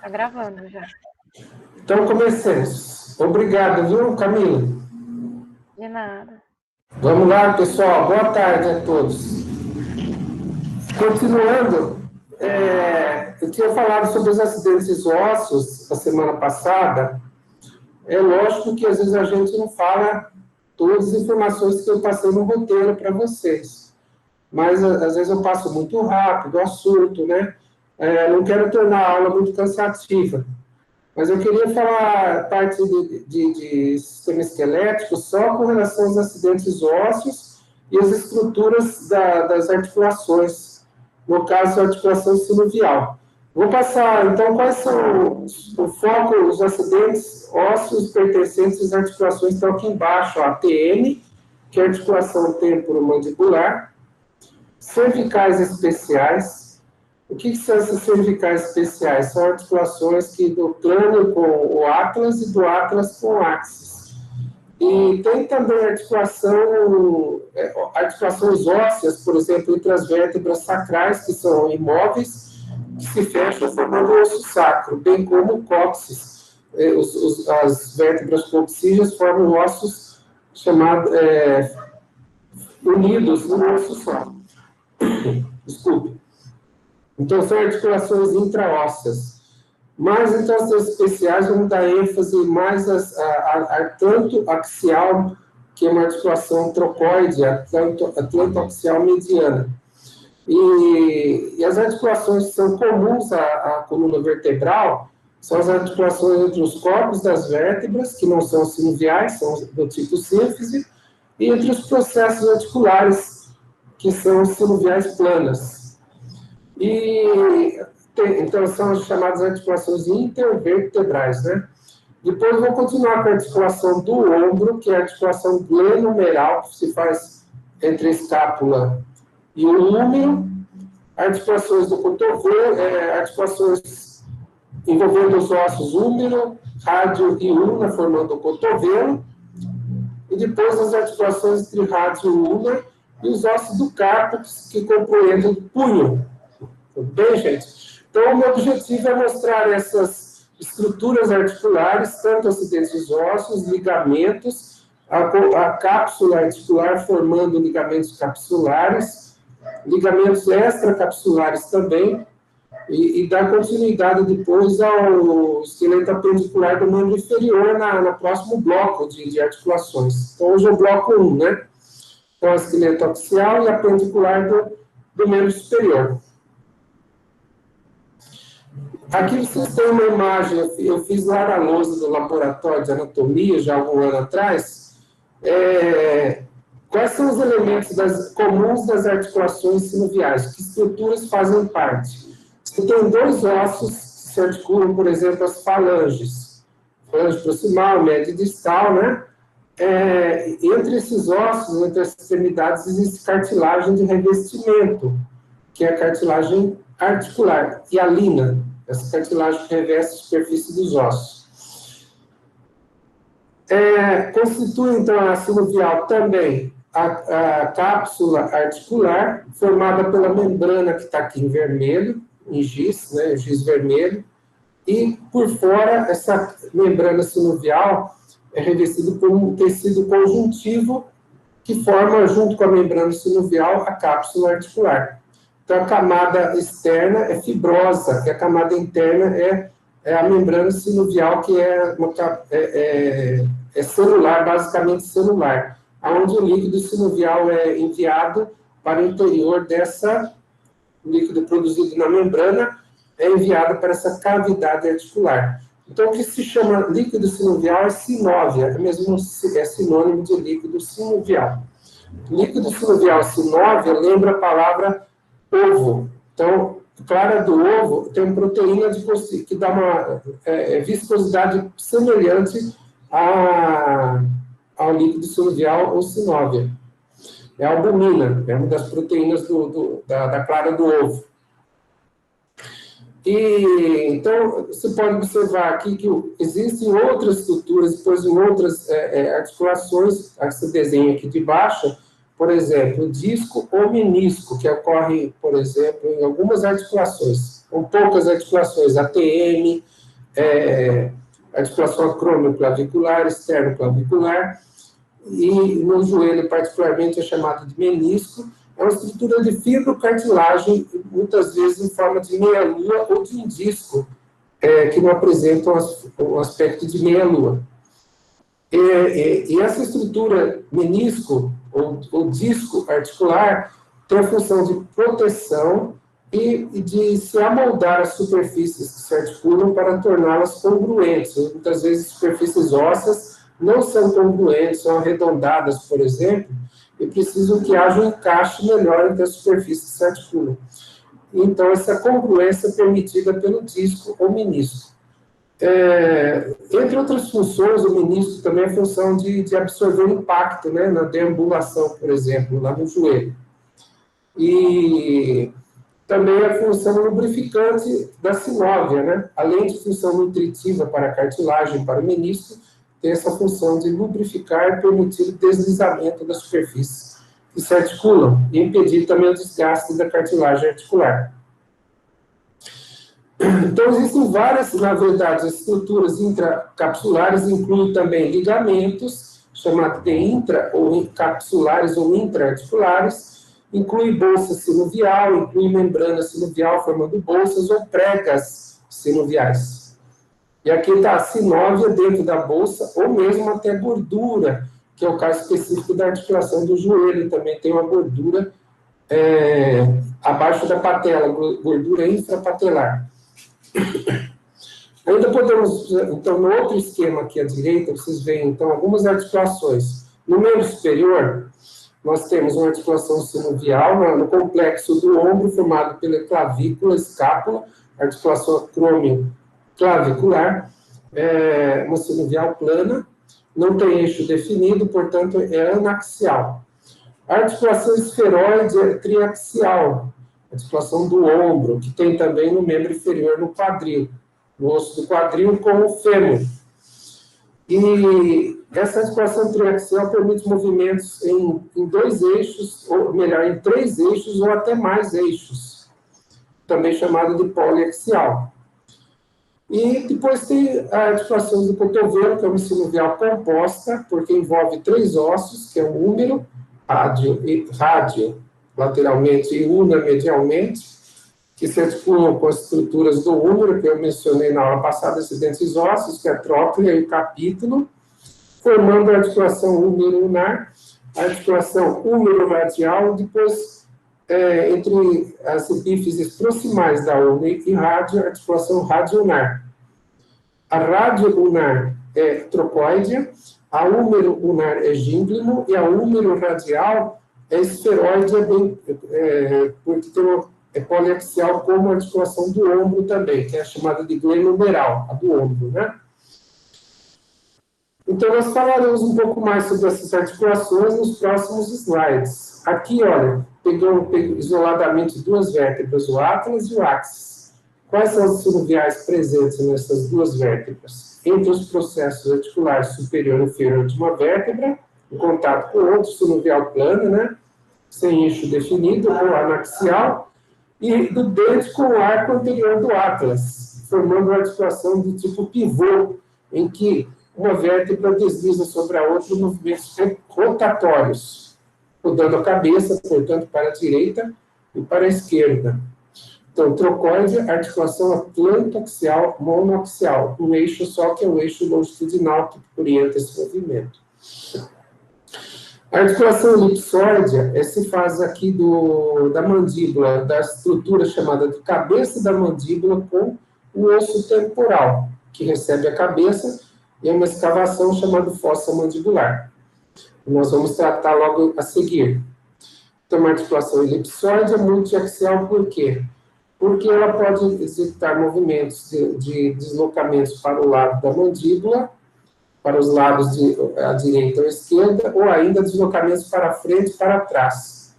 Tá gravando já. Então, comecemos. Obrigado, viu, Camila? De nada. Vamos lá, pessoal. Boa tarde a todos. Continuando, eu tinha falado sobre os acidentes ósseos a semana passada. É lógico que às vezes a gente não fala todas as informações que eu passei no roteiro para vocês. Mas às vezes eu passo muito rápido o assunto, né? Não quero tornar a aula muito cansativa. Mas eu queria falar parte de sistema esquelético só com relação aos acidentes ósseos e as estruturas das articulações, no caso, a articulação sinovial. Vou passar, então, quais são o foco, os acidentes ósseos pertencentes às articulações, estão aqui embaixo, a TM, que é a articulação temporomandibular, cervicais especiais. O que são essas cervicais especiais? São articulações que do crânio com o atlas e do atlas com o axis. E tem também articulações ósseas, por exemplo, entre as vértebras sacrais, que são imóveis, que se fecham formando o osso sacro, bem como o cóccix. As vértebras coxígeas formam ossos chamados unidos no osso só. Desculpe. Então, são articulações intraósseas. Mas, então, as especiais, vamos dar ênfase mais tanto axial, que é uma articulação trocoide, atlantoaxial mediana. E as articulações que são comuns à coluna vertebral são as articulações entre os corpos das vértebras, que não são sinoviais, são do tipo sínfise, e entre os processos articulares, que são sinoviais planas. Então, são as chamadas articulações intervertebrais, né? Depois, eu vou continuar com a articulação do ombro, que é a articulação glenomeral, que se faz entre a escápula e o húmero. Articulações do cotovelo, articulações envolvendo os ossos húmero, rádio e ulna, formando o cotovelo. E depois, as articulações entre rádio e ulna e os ossos do carpo, que compreendem o punho. Tudo bem, gente? Então, o meu objetivo é mostrar essas estruturas articulares, tanto acidentes ósseos, ligamentos, a cápsula articular formando ligamentos capsulares, ligamentos extracapsulares também, e dar continuidade depois ao esqueleto apendicular do membro inferior no próximo bloco de articulações. Então, hoje é o bloco 1, né? Então, esqueleto axial e apendicular do membro superior. Aqui vocês têm uma imagem, eu fiz lá na lousa do laboratório de anatomia, já há algum ano atrás. Quais são os elementos comuns das articulações sinoviais? Que estruturas fazem parte? Você tem dois ossos que se articulam, por exemplo, as falanges. Falange proximal, média e distal, né? Entre esses ossos, entre as extremidades, existe cartilagem de revestimento, que é a cartilagem articular, hialina. Essa cartilagem que reveste a superfície dos ossos. Constitui, então, a sinovial também a cápsula articular, formada pela membrana que está aqui em vermelho, em giz, né, giz vermelho, e por fora, essa membrana sinovial é revestida por um tecido conjuntivo que forma, junto com a membrana sinovial, a cápsula articular. Então, a camada externa é fibrosa, e a camada interna é a membrana sinovial, que é celular, basicamente celular, onde o líquido sinovial é enviado para o interior o líquido produzido na membrana é enviado para essa cavidade articular. Então, o que se chama líquido sinovial é sinóvia, é sinônimo de líquido sinovial. Líquido sinovial sinóvia lembra a palavra ovo. Então, clara do ovo tem uma proteína que dá uma viscosidade semelhante ao líquido sinovial ou sinóvia. É a albumina, é uma das proteínas da clara do ovo. Então, você pode observar aqui que existem outras estruturas, depois em outras articulações, esse desenho aqui de baixo, por exemplo, disco ou menisco, que ocorre, por exemplo, em algumas articulações, ou poucas articulações, ATM, articulação acromioclavicular, externo-clavicular, e no joelho, particularmente, é chamado de menisco. É uma estrutura de fibrocartilagem, muitas vezes em forma de meia-lua ou de um disco, que não apresentam o aspecto de meia-lua. E essa estrutura menisco, ou disco articular, tem a função de proteção e de se amoldar as superfícies que se articulam para torná-las congruentes. Muitas vezes, superfícies ósseas não são congruentes, são arredondadas, por exemplo, e precisam que haja um encaixe melhor entre as superfícies que se articulam. Então, essa congruência é permitida pelo disco ou menisco. Entre outras funções, o menisco também é a função de absorver o impacto, né, na deambulação, por exemplo, lá no joelho. E também a função lubrificante da sinóvia, né? Além de função nutritiva para a cartilagem, para o menisco, tem essa função de lubrificar e permitir o deslizamento das superfícies que se articulam e impedir também o desgaste da cartilagem articular. Então, existem várias, na verdade, estruturas intracapsulares, incluem também ligamentos, chamados de intra- ou capsulares ou intraarticulares, inclui bolsa sinovial, inclui membrana sinovial formando bolsas ou pregas sinoviais. E aqui está a sinóvia dentro da bolsa, ou mesmo até gordura, que é o caso específico da articulação do joelho, também tem uma gordura abaixo da patela, gordura infrapatelar. Ainda podemos, então, no outro esquema aqui à direita, vocês veem, então, algumas articulações. No membro superior, nós temos uma articulação sinovial no complexo do ombro, formado pela clavícula, escápula, articulação acromioclavicular, uma sinovial plana, não tem eixo definido, portanto, é anaxial. A articulação esferoide é triaxial, articulação do ombro, que tem também no membro inferior, no quadril, no osso do quadril com o fêmur. E essa articulação triaxial permite movimentos em dois eixos, ou melhor, em 3 eixos ou até mais eixos, também chamado de poliaxial. E depois tem a articulação do cotovelo, que é uma sinovial composta, porque envolve 3 ossos, que é o húmero, rádio lateralmente e una medialmente, que se articulam com as estruturas do húmero, que eu mencionei na aula passada, esses dentes ósseos, que é a tróclea e o capítulo, formando a articulação húmero-unar, a articulação húmero-radial, depois, entre as epífises proximais da una e rádio, a articulação radionar. A radio-unar é trocoide, a húmero-unar é gínglimo, e a húmero-radial é esferoide, porque tem uma poliaxial como a articulação do ombro também, que é chamada de glenomeral, a do ombro, né? Então, nós falaremos um pouco mais sobre essas articulações nos próximos slides. Aqui, olha, pegou isoladamente 2 vértebras, o atlas e o axis. Quais são os sinoviais presentes nessas 2 vértebras? Entre os processos articulares superior e inferior de uma vértebra, em contato com outro sinovial plano, né? Sem eixo definido, ou anaxial, e do dente com o arco anterior do atlas, formando uma articulação de tipo pivô, em que uma vértebra desliza sobre a outra em movimentos rotatórios, rodando a cabeça, portanto, para a direita e para a esquerda. Então, trocoide, articulação atlantoaxial, monoaxial, um eixo só, que é o eixo longitudinal que orienta esse movimento. A articulação elipsóide se faz aqui da mandíbula, da estrutura chamada de cabeça da mandíbula com o osso temporal, que recebe a cabeça, e é uma escavação chamada fossa mandibular. Nós vamos tratar logo a seguir. Então, uma articulação elipsóide é multiaxial por quê? Porque ela pode executar movimentos de deslocamentos para o lado da mandíbula, para os lados à direita ou à esquerda, ou ainda deslocamentos para frente e para trás.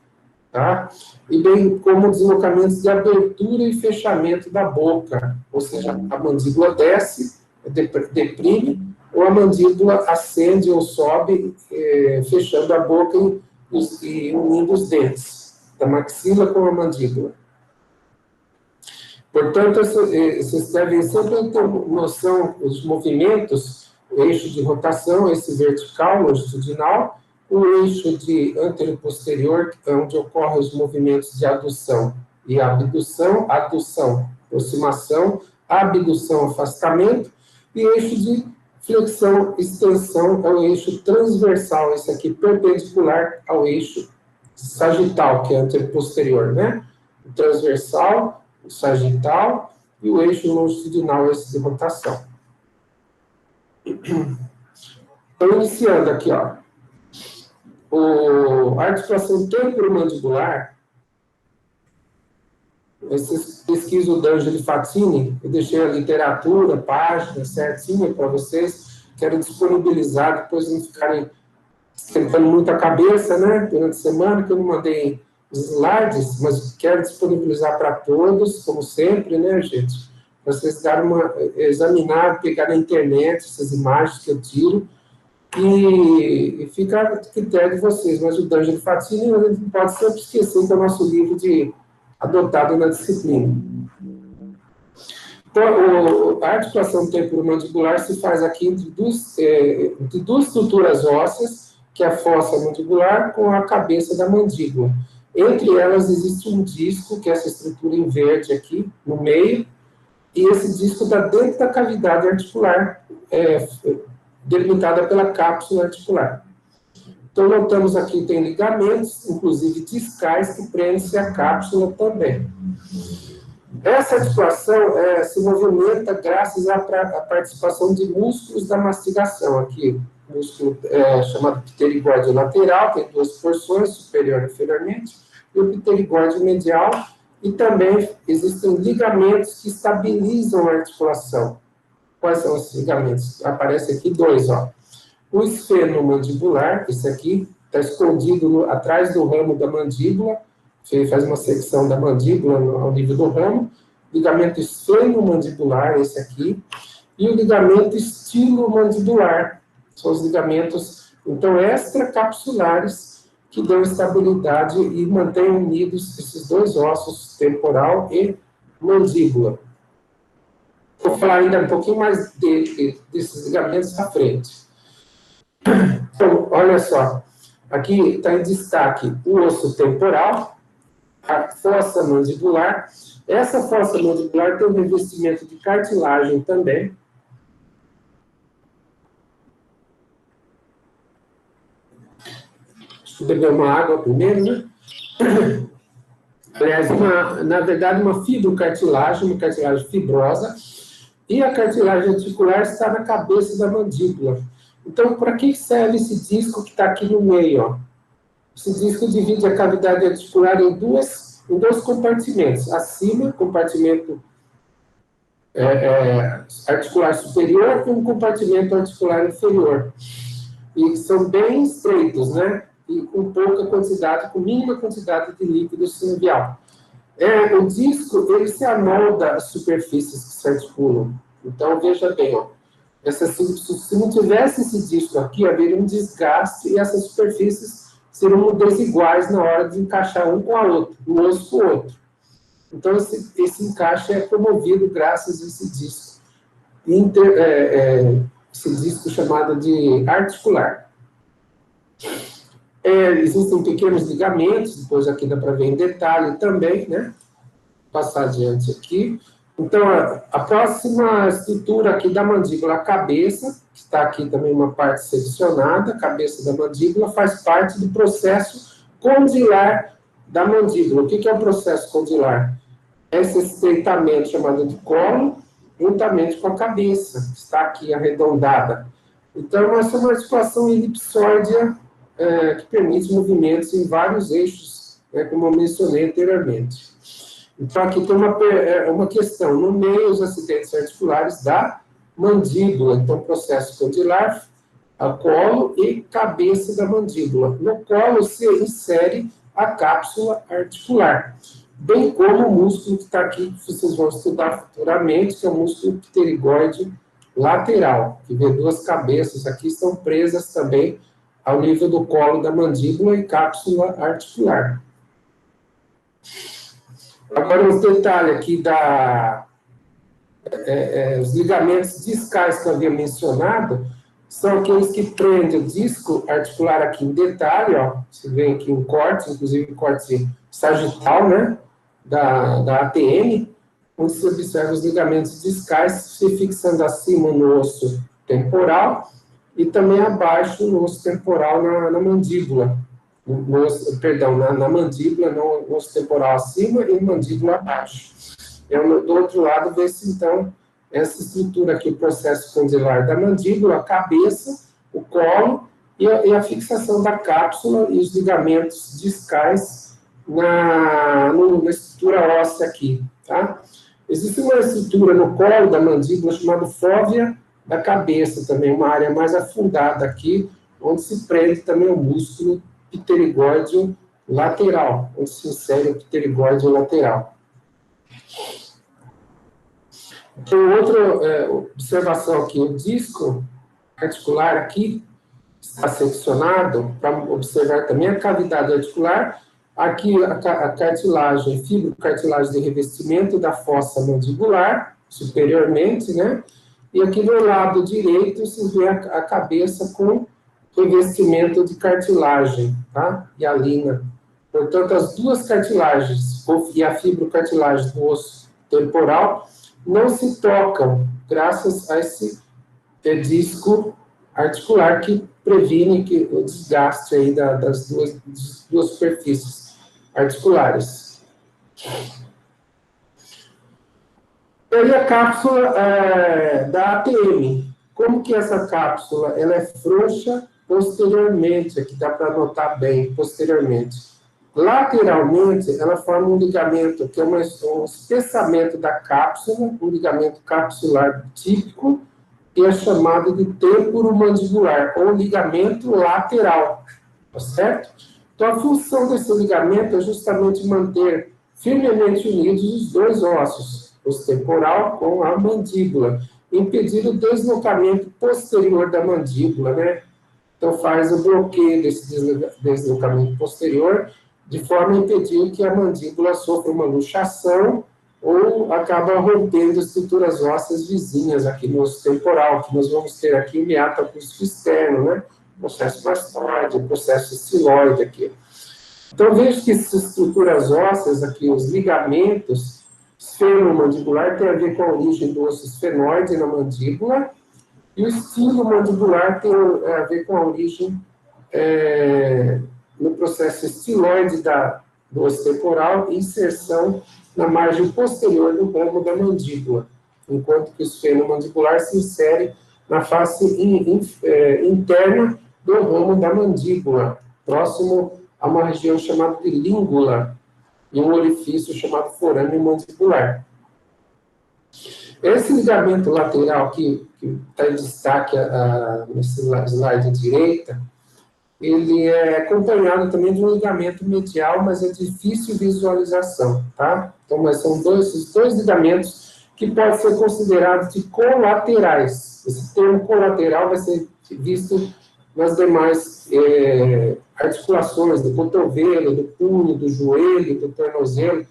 Tá? E bem como deslocamentos de abertura e fechamento da boca, ou seja, a mandíbula desce, deprime, ou a mandíbula ascende ou sobe, fechando a boca e unindo os dentes, da maxila com a mandíbula. Portanto, vocês devem sempre ter noção dos movimentos, o eixo de rotação, esse vertical, longitudinal, o eixo de anterior-posterior, onde ocorrem os movimentos de adução e abdução, adução, aproximação, abdução, afastamento, e eixo de flexão, extensão, é o eixo transversal, esse aqui perpendicular ao eixo sagital, que é anterior-posterior, né? O transversal, o sagital e o eixo longitudinal, esse de rotação. Então, iniciando aqui, ó. A articulação temporomandibular, vocês pesquisam o D'Angelo Fatini, eu deixei a literatura, página certinha para vocês, quero disponibilizar, depois não ficarem esquentando muito a cabeça, né, durante a semana, que eu não mandei slides, mas quero disponibilizar para todos, como sempre, né, gente, para vocês darem examinar, pegar na internet essas imagens que eu tiro, e fica a critério de vocês, mas o D'Angelo Fatini a gente não pode sempre esquecer que é o nosso livro adotado na disciplina. Então, a articulação temporomandibular se faz aqui entre duas estruturas ósseas, que é a fossa mandibular com a cabeça da mandíbula. Entre elas existe um disco, que é essa estrutura em verde aqui, no meio, e esse disco está dentro da cavidade articular, delimitada pela cápsula articular. Então, notamos aqui tem ligamentos, inclusive discais, que prendem-se à cápsula também. Essa articulação se movimenta graças à participação de músculos da mastigação. Aqui, músculo chamado pterigóide lateral, tem duas porções, superior e inferiormente, e o pterigóide medial, e também existem ligamentos que estabilizam a articulação. Quais são esses ligamentos? Aparece aqui dois, ó. O esfenomandibular, esse aqui, está escondido atrás do ramo da mandíbula, faz uma secção da mandíbula ao nível do ramo, ligamento esfenomandibular, esse aqui, e o ligamento estilomandibular, são os ligamentos, então, extracapsulares, que dão estabilidade e mantêm unidos esses dois ossos, temporal e mandíbula. Vou falar ainda um pouquinho mais desses ligamentos à frente. Então, olha só, aqui está em destaque o osso temporal, a fossa mandibular. Essa fossa mandibular tem um revestimento de cartilagem também. Deixa eu beber uma água primeiro, né? Aliás, na verdade, uma fibrocartilagem, uma cartilagem fibrosa, e a cartilagem articular está na cabeça da mandíbula. Então, para que serve esse disco que está aqui no meio? Ó? Esse disco divide a cavidade articular em dois compartimentos. Acima, compartimento articular superior, e um compartimento articular inferior. E são bem estreitos, né? E com pouca quantidade, com mínima quantidade de líquido sinovial. O disco, ele se amolda às superfícies que se articulam. Então, veja bem, ó. Se não tivesse esse disco aqui, haveria um desgaste e essas superfícies seriam desiguais na hora de encaixar um com a outra, um osso com o outro. Então, esse encaixe é promovido graças a esse disco. Esse disco chamado de articular. Existem pequenos ligamentos, depois aqui dá para ver em detalhe também, né? Vou passar adiante aqui. Então, a próxima estrutura aqui da mandíbula, a cabeça, que está aqui também uma parte seccionada, a cabeça da mandíbula, faz parte do processo condilar da mandíbula. O que é o processo condilar? Esse estreitamento chamado de colo, juntamente com a cabeça, que está aqui arredondada. Então, essa é uma articulação elipsóidea que permite movimentos em vários eixos, como eu mencionei anteriormente. Então, aqui tem uma questão. No meio, os acidentes articulares da mandíbula. Então, processo condilar, a colo e cabeça da mandíbula. No colo se insere a cápsula articular, bem como o músculo que está aqui, que vocês vão estudar futuramente, que é o músculo pterigóide lateral, que vê duas cabeças aqui, estão presas também ao nível do colo da mandíbula e cápsula articular. Agora, os detalhes aqui os ligamentos discais que eu havia mencionado, são aqueles que prendem o disco articular aqui em detalhe, ó, você vê aqui um corte, inclusive um corte sagital, né, da ATM, onde se observa os ligamentos discais se fixando acima no osso temporal e também abaixo no osso temporal na mandíbula. Na mandíbula, no osso temporal acima e mandíbula abaixo. Do outro lado, vê-se, então, essa estrutura aqui, o processo condilar da mandíbula, a cabeça, o colo e a fixação da cápsula e os ligamentos discais na estrutura óssea aqui, tá? Existe uma estrutura no colo da mandíbula chamada fóvea da cabeça também, uma área mais afundada aqui, onde se prende também o músculo pterigóideo lateral, onde se insere o pterigóideo lateral. Tem outra observação aqui, o disco articular aqui está seccionado para observar também a cavidade articular, aqui a cartilagem, fibrocartilagem de revestimento da fossa mandibular, superiormente, né? E aqui do lado direito se vê a cabeça com revestimento de cartilagem, tá? Hialina. Portanto, as duas cartilagens e a fibrocartilagem do osso temporal não se tocam, graças a esse disco articular que previne o desgaste aí das duas superfícies articulares. E aí a cápsula da ATM. Como que essa cápsula ela é frouxa posteriormente? Aqui dá para notar bem, posteriormente. Lateralmente, ela forma um ligamento, que é um espessamento da cápsula, um ligamento capsular típico, que é chamado de temporomandibular, ou ligamento lateral, tá certo? Então, a função desse ligamento é justamente manter firmemente unidos os dois ossos, o temporal com a mandíbula, impedir o deslocamento posterior da mandíbula, né? Então, faz o bloqueio desse deslocamento posterior, de forma a impedir que a mandíbula sofra uma luxação ou acaba rompendo estruturas ósseas vizinhas aqui no osso temporal, que nós vamos ter aqui o meato acústico externo, né? Processo mastoide, processo estiloide aqui. Então, veja que essas estruturas ósseas aqui, os ligamentos esfenomandibular, tem a ver com a origem do osso esfenoide na mandíbula, e o estilo mandibular tem a ver com a origem no processo estiloide do osso temporal e inserção na margem posterior do ramo da mandíbula, enquanto que o esfenomandibular se insere na face interna do ramo da mandíbula, próximo a uma região chamada de língula, e um orifício chamado forame mandibular. Esse ligamento lateral que está em destaque nesse slide direita, ele é acompanhado também de um ligamento medial, mas é difícil visualização, tá? Então, mas são esses dois ligamentos que podem ser considerados de colaterais. Esse termo colateral vai ser visto nas demais articulações do cotovelo, do punho, do joelho, do tornozelo.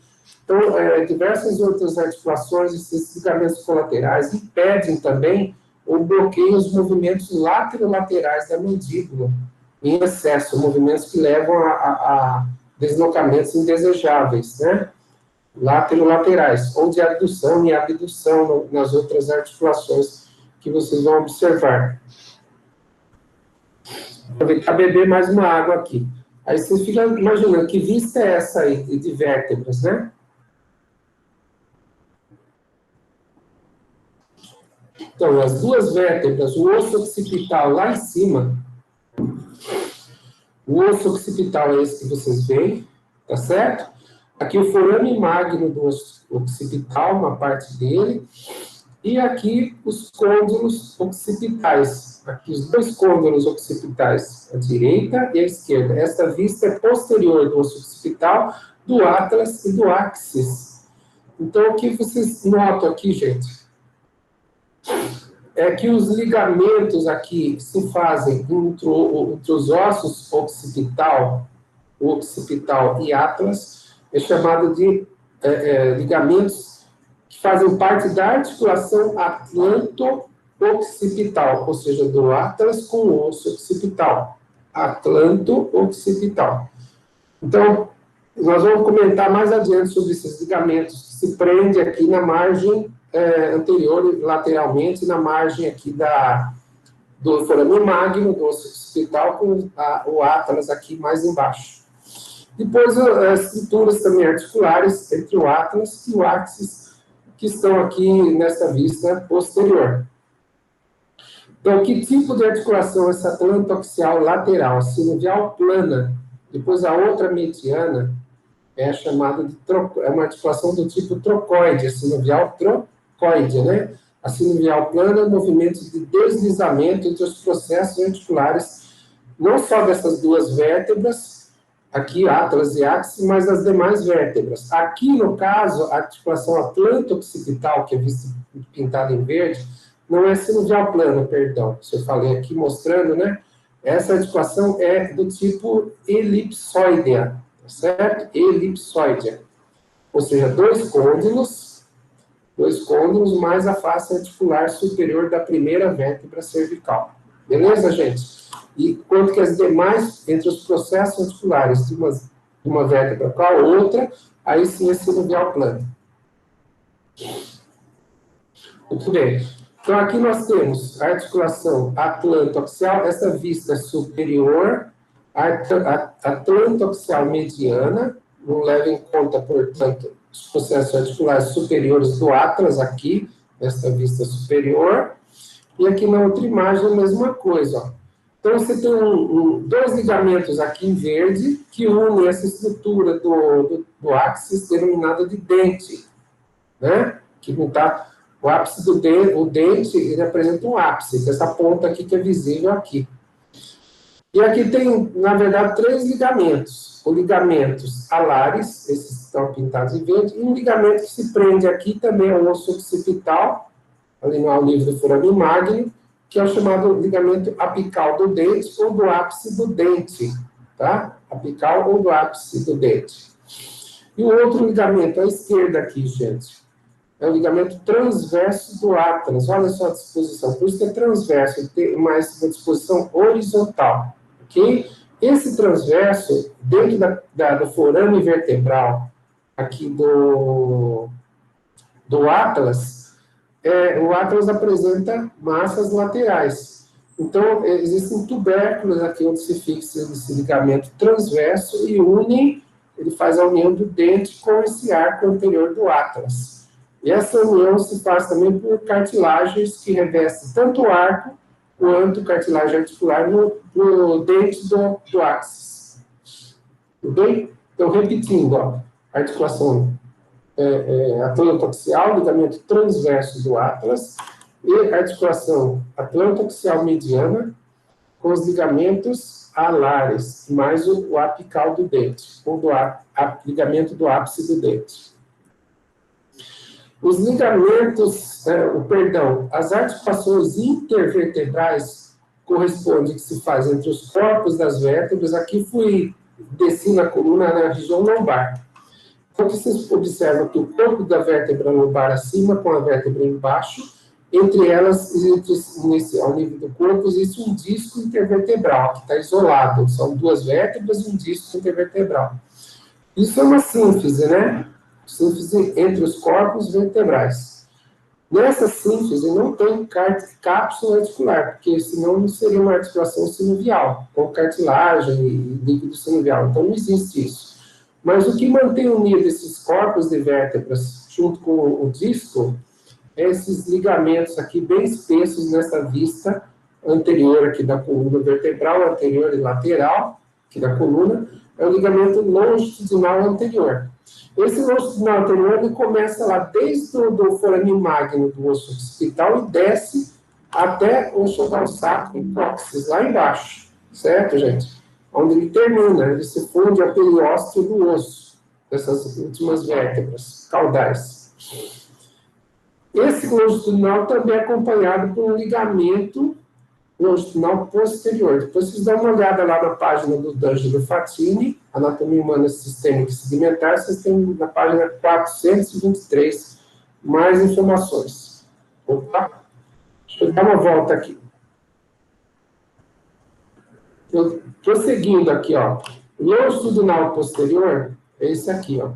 Então, diversas outras articulações, esses ligamentos colaterais impedem também ou bloqueiam os movimentos laterolaterais da mandíbula, em excesso, movimentos que levam a deslocamentos indesejáveis, né? Laterolaterais, ou de abdução e abdução nas outras articulações que vocês vão observar. Vou aproveitar e beber mais uma água aqui. Aí você fica imaginando, que vista é essa aí de vértebras, né? Então, as duas vértebras, o osso occipital lá em cima, o osso occipital é esse que vocês veem, tá certo? Aqui o forame magno do osso occipital, uma parte dele, e aqui os côndilos occipitais. Aqui os dois côndilos occipitais, a direita e a esquerda. Esta vista é posterior do osso occipital, do atlas e do axis. Então, o que vocês notam aqui, gente? É que os ligamentos aqui se fazem entre os ossos occipital e atlas, é chamado de ligamentos que fazem parte da articulação atlanto-occipital, ou seja, do atlas com o osso occipital. Atlanto-occipital. Então, nós vamos comentar mais adiante sobre esses ligamentos que se prendem aqui na margem anterior e lateralmente, na margem aqui do forame magno, do osso occipital, com o atlas aqui mais embaixo. Depois, as estruturas também articulares entre o atlas e o axis, que estão aqui nesta vista posterior. Então, que tipo de articulação essa atlanto-axial lateral? A sinovial plana, depois a outra mediana, é chamada de é uma articulação do tipo trocoide, a sinovial trocoide, né? A sinovial plana é um movimento de deslizamento entre os processos articulares, não só dessas duas vértebras, aqui atlas e axis, mas das demais vértebras. Aqui, no caso, a articulação atlanto-occipital, que é vista pintada em verde, não é sinovial plana, perdão, se eu falei aqui mostrando, né? Essa articulação é do tipo elipsoidea, certo? Elipsoidea. Ou seja, dois côndilos mais a face articular superior da primeira vértebra cervical. Beleza, gente? E quanto que as demais, entre os processos articulares de uma vértebra com a outra, aí sim é sinovial plana. Muito bem. Então, aqui nós temos a articulação atlanto-axial, essa vista superior, a atlanto-axial mediana, não leva em conta, portanto, os processos articulares superiores do atlas, aqui, nesta vista superior, e aqui na outra imagem a mesma coisa, ó. Então, você tem dois ligamentos aqui em verde, que unem essa estrutura do ápice denominada de dente, né? Que não está... O ápice do dente, o dente, ele apresenta um ápice, essa ponta aqui que é visível aqui. E aqui tem, na verdade, três ligamentos. Os ligamentos alares, esses que estão pintados em verde, e um ligamento que se prende aqui também ao osso occipital, ali no nível do forame magno, que é o chamado ligamento apical do dente ou do ápice do dente, tá? Apical ou do ápice do dente. E o outro ligamento à esquerda aqui, gente, é o ligamento transverso do atlas. Olha só a disposição. Por isso que é transverso, ele tem mais uma disposição horizontal. Ok? Esse transverso, dentro do forame vertebral, aqui do atlas, o atlas apresenta massas laterais. Então, existem tubérculos aqui onde se fixa esse ligamento transverso e ele faz a união do dente com esse arco anterior do atlas. E essa união se faz também por cartilagens que revestem tanto o arco quanto cartilagem articular no dente do áxis. Tudo bem? Então, repetindo, ó, articulação atlanto-axial, ligamento transverso do atlas, e articulação atlanto-axial mediana, com os ligamentos alares, mais o apical do dente, ou ligamento do ápice do dente. Os ligamentos, as articulações intervertebrais correspondem que se faz entre os corpos das vértebras. Aqui desci na coluna na região lombar. Então, vocês observam que o corpo da vértebra lombar acima com a vértebra embaixo, entre elas, ao nível do corpo, existe um disco intervertebral, que está isolado. São duas vértebras e um disco intervertebral. Isso é uma sínfise, né? Sínfise entre os corpos vertebrais. Nessa sínfise não tem cápsula articular, porque senão não seria uma articulação sinovial, com cartilagem e líquido sinovial. Então não existe isso. Mas o que mantém unido esses corpos de vértebras junto com o disco é esses ligamentos aqui bem espessos nessa vista anterior aqui da coluna vertebral, anterior e lateral aqui da coluna, é o ligamento longitudinal anterior. Esse longitudinal anterior, ele começa lá desde o forame magno do osso occipital e desce até o chocal sacro e cóccix, lá embaixo, certo, gente? Onde ele termina, ele se funde ao periósteo do osso, dessas últimas vértebras caudais. Esse longitudinal também é acompanhado por um ligamento longitudinal posterior. Depois vocês dão uma olhada lá na página do D'Angelo Fatini, Anatomia Humana Sistêmica e Segmentar, vocês têm na página 423 mais informações. Opa! Deixa eu dar uma volta aqui. Prosseguindo aqui, ó. Longitudinal posterior é esse aqui, ó.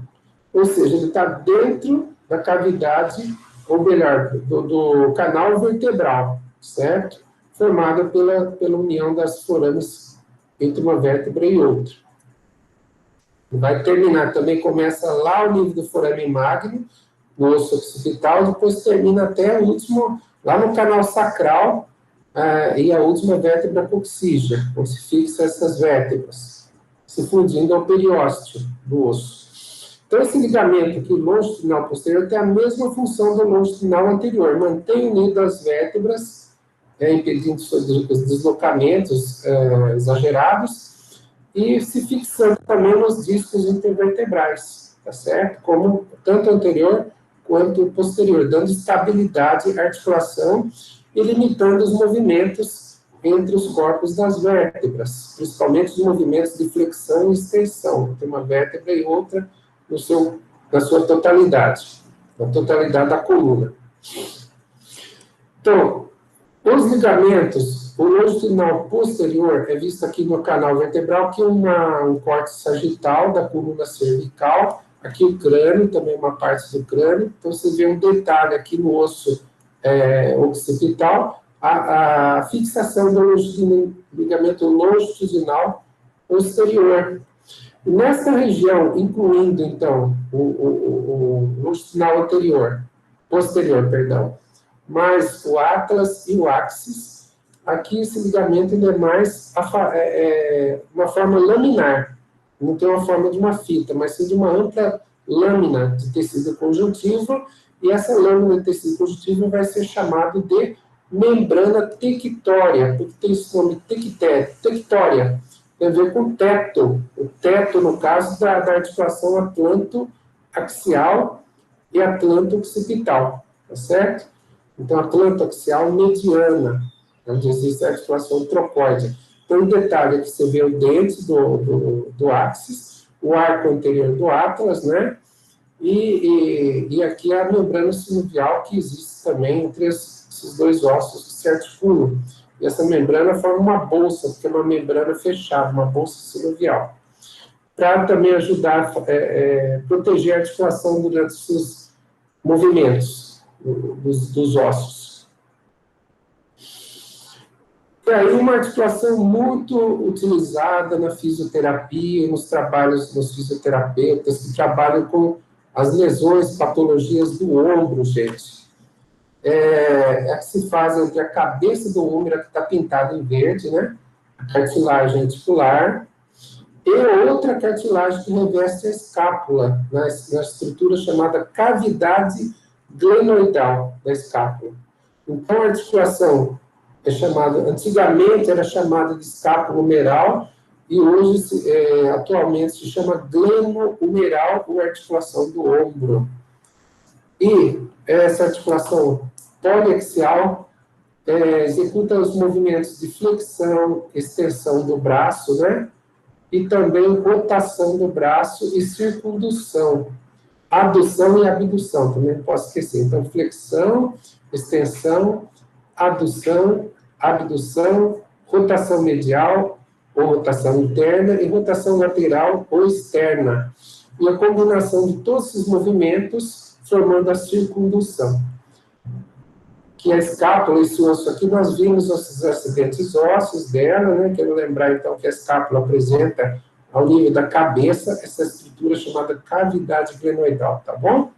Ou seja, ele está dentro da cavidade, ou melhor, do canal vertebral, certo? Formada pela união das forames entre uma vértebra e outra. Vai terminar, também começa lá ao nível do forame magno, no osso occipital, depois termina até o último, lá no canal sacral, e a última vértebra coxígea, onde se fixa essas vértebras, se fundindo ao periósteo do osso. Então, esse ligamento aqui, longitudinal posterior, tem a mesma função do longitudinal anterior, mantém unidas as vértebras, impedindo os deslocamentos exagerados, e se fixando também nos discos intervertebrais, tá certo? Como tanto anterior quanto posterior, dando estabilidade à articulação e limitando os movimentos entre os corpos das vértebras, principalmente os movimentos de flexão e extensão, entre uma vértebra e outra, na sua totalidade, na totalidade da coluna. Então, os ligamentos, o longitudinal posterior é visto aqui no canal vertebral, que é um corte sagital da coluna cervical, aqui o crânio, também uma parte do crânio, então você vê um detalhe aqui no osso occipital, a fixação do ligamento longitudinal posterior. Nesta região, incluindo, então, o longitudinal posterior, mais o atlas e o axis, aqui esse ligamento ainda é mais uma forma laminar, não tem uma forma de uma fita, mas sim de uma ampla lâmina de tecido conjuntivo, e essa lâmina de tecido conjuntivo vai ser chamada de membrana tectória, porque tem esse nome tectória, tem a ver com o teto, no caso da articulação atlanto-axial e atlanto-occipital, tá certo? Então, atlanto-axial mediana, onde existe a articulação trocóide. Então, o detalhe é que você vê o dente do axis, o arco anterior do atlas, né? E aqui a membrana sinovial que existe também entre esses dois ossos que se articulam. E essa membrana forma uma bolsa, porque é uma membrana fechada, uma bolsa sinovial. Para também ajudar a proteger a articulação durante os seus movimentos dos ossos. E aí uma articulação muito utilizada na fisioterapia, nos trabalhos dos fisioterapeutas que trabalham com as lesões, patologias do ombro, gente. É que se faz entre a cabeça do ombro, que está pintada em verde, né? A cartilagem articular, e outra cartilagem que reveste a escápula, na estrutura chamada cavidade glenoidal da escápula. Então, a articulação antigamente era chamada de escápulo-humeral, e hoje, atualmente, se chama gleno-humeral, ou articulação do ombro. E essa articulação poliaxial executa os movimentos de flexão, extensão do braço, né? E também rotação do braço e circundução. Adução e abdução, também não posso esquecer. Então, flexão, extensão, adução, abdução, rotação medial ou rotação interna e rotação lateral ou externa. E a combinação de todos esses movimentos formando a circundução. Que a escápula, esse osso aqui, nós vimos os acidentes ósseos dela, né? Quero lembrar, então, que a escápula apresenta, ao nível da cabeça, essa estrutura chamada cavidade glenoidal, tá bom?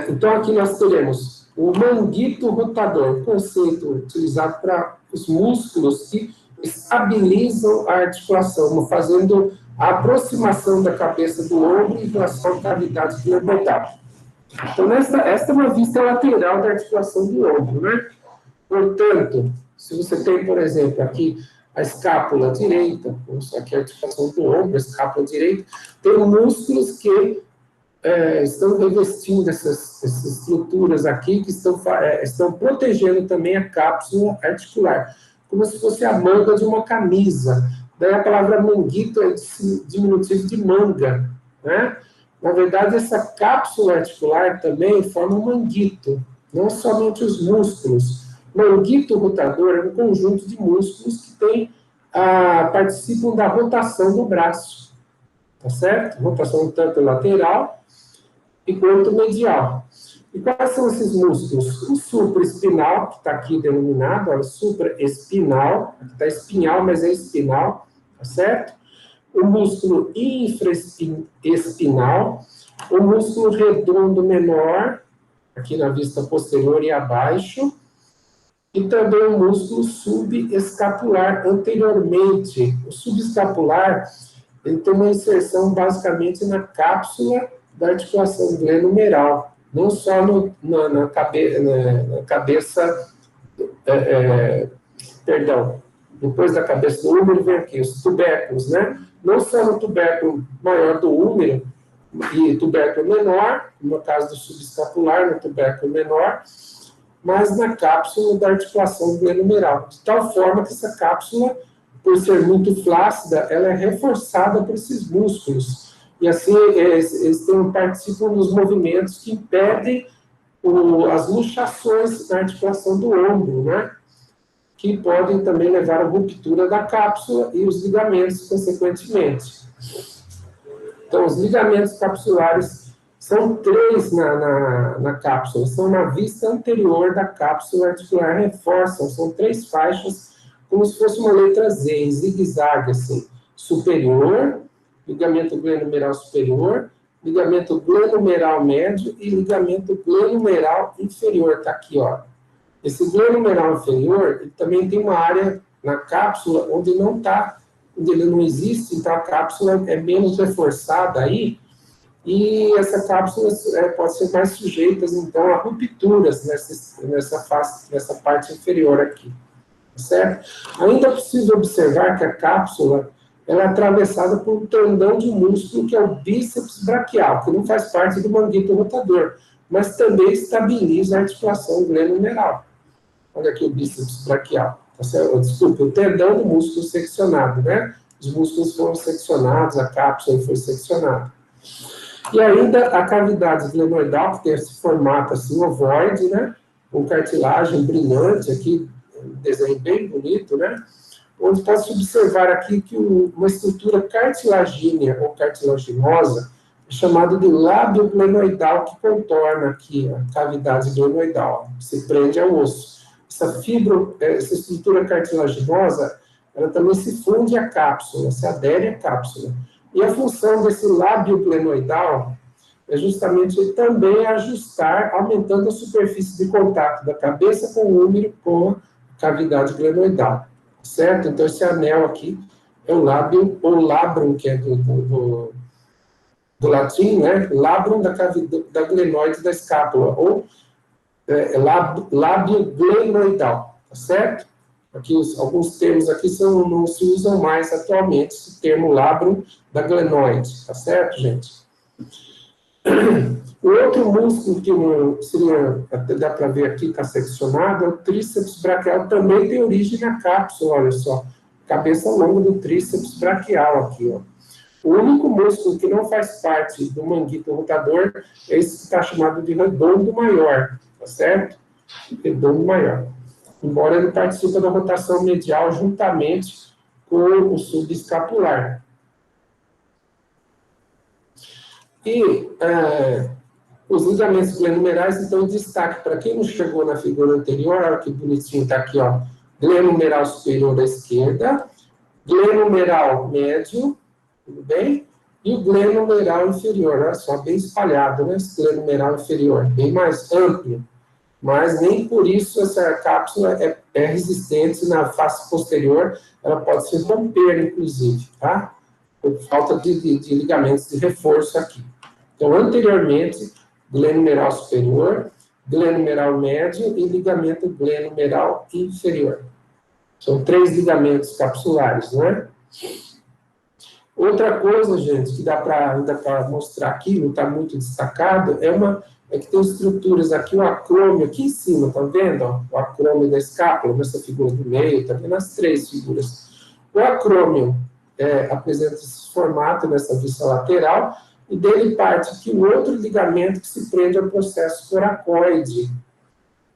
Então, aqui nós teremos o manguito rotador, conceito utilizado para os músculos que estabilizam a articulação, fazendo a aproximação da cabeça do ombro em relação à cavidade glenoidal. Então, esta é uma vista lateral da articulação do ombro, né? Portanto, se você tem, por exemplo, aqui a escápula direita, aqui a articulação do ombro, a escápula direita, tem músculos que estão revestindo essas estruturas aqui, que estão protegendo também a cápsula articular, como se fosse a manga de uma camisa. Daí a palavra manguito é diminutivo de manga, né? Na verdade, essa cápsula articular também forma um manguito, não somente os músculos. Manguito rotador é um conjunto de músculos que participam da rotação do braço, tá certo? Rotação tanto lateral e quanto medial. E quais são esses músculos? O supraespinal, que está aqui denominado, olha, supraespinal, aqui está espinhal, mas é espinal, tá certo? O músculo infraespinal, o músculo redondo menor, aqui na vista posterior e abaixo, e também o músculo subescapular anteriormente. O subescapular, ele tem uma inserção basicamente na cápsula da articulação glenohumeral, não só na cabeça, perdão, depois da cabeça do húmero vem aqui, os tubérculos, né? Não só no tubérculo maior do húmero e tubérculo menor, no caso do subescapular, no tubérculo menor, mas na cápsula da articulação glenohumeral, de tal forma que essa cápsula, por ser muito flácida, ela é reforçada por esses músculos, e assim eles participam dos movimentos que impedem as luxações na articulação do ombro, né? Que podem também levar à ruptura da cápsula e os ligamentos, consequentemente. Então, os ligamentos capsulares são 3 na cápsula, são na vista anterior da cápsula articular, reforçam, são 3 faixas, como se fosse uma letra Z, em zigue-zague, assim. Superior, ligamento glenohumeral superior, ligamento glenohumeral médio e ligamento glenohumeral inferior, está aqui, ó. Esse glenohumeral inferior, ele também tem uma área na cápsula onde ele não existe, então a cápsula é menos reforçada aí, e essa cápsula pode ser mais sujeita, então, a rupturas nessa parte inferior aqui, certo? Ainda é possível observar que a cápsula ela é atravessada por um tendão de músculo que é o bíceps braquial, que não faz parte do manguito rotador, mas também estabiliza a articulação glenohumeral. Olha aqui o bíceps braquial. Desculpa, o tendão do músculo seccionado, né? Os músculos foram seccionados, a cápsula foi seccionada. E ainda a cavidade glenoidal, que tem esse formato assim, ovoide, né? Com cartilagem brilhante aqui, um desenho bem bonito, né? Onde pode-se observar aqui que uma estrutura cartilagínea ou cartilaginosa é chamada de lábio glenoidal, que contorna aqui a cavidade glenoidal, se prende ao osso. Essa estrutura cartilaginosa, ela também se funde à cápsula, se adere à cápsula. E a função desse lábio glenoidal é justamente também ajustar, aumentando a superfície de contato da cabeça com o húmero com a cavidade glenoidal, certo? Então, esse anel aqui é o lábio, ou labrum, que é do latim, né? Labrum da glenoide da escápula, ou lábio glenoidal, tá certo? Aqui, alguns termos aqui não se usam mais atualmente, esse termo labrum da glenoide, tá certo, gente? O outro músculo que seria, até dá para ver aqui, está seccionado, é o tríceps braquial, também tem origem na cápsula, olha só, cabeça longa do tríceps braquial aqui, ó. O único músculo que não faz parte do manguito rotador é esse que está chamado de redondo maior, tá certo? Redondo maior. Embora ele participe da rotação medial juntamente com o subescapular. E os ligamentos glenohumerais estão em destaque. Para quem não chegou na figura anterior, olha que bonitinho, está aqui, ó. Glenohumeral superior à esquerda, glenohumeral médio, tudo bem? E o glenohumeral inferior, olha só, bem espalhado, né? Esse glenohumeral inferior, bem mais amplo. Mas nem por isso essa cápsula é resistente na face posterior, ela pode se romper, inclusive, tá? Por falta de ligamentos de reforço aqui. Então, anteriormente, glenohumeral superior, glenohumeral médio e ligamento glenohumeral inferior. São 3 ligamentos capsulares, não é? Outra coisa, gente, que dá ainda para mostrar aqui, não está muito destacado, é que tem estruturas aqui, o acrômio aqui em cima, tá vendo? Ó, o acrômio da escápula, nessa figura do meio, tá vendo as três figuras. O acrômio apresenta esse formato nessa vista lateral, e dele parte aqui um outro ligamento que se prende ao processo coracoide,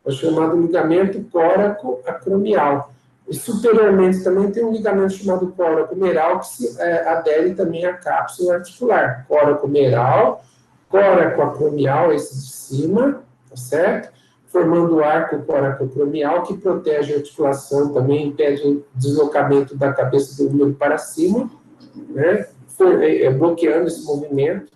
o chamado ligamento córaco-acromial. E superiormente também tem um ligamento chamado córaco-meral, que se adere também à cápsula articular. Córaco-meral, córaco-acromial, esse de cima, tá certo? Formando o arco córaco-acromial, que protege a articulação, também impede o deslocamento da cabeça do úmero para cima, né? Bloqueando esse movimento.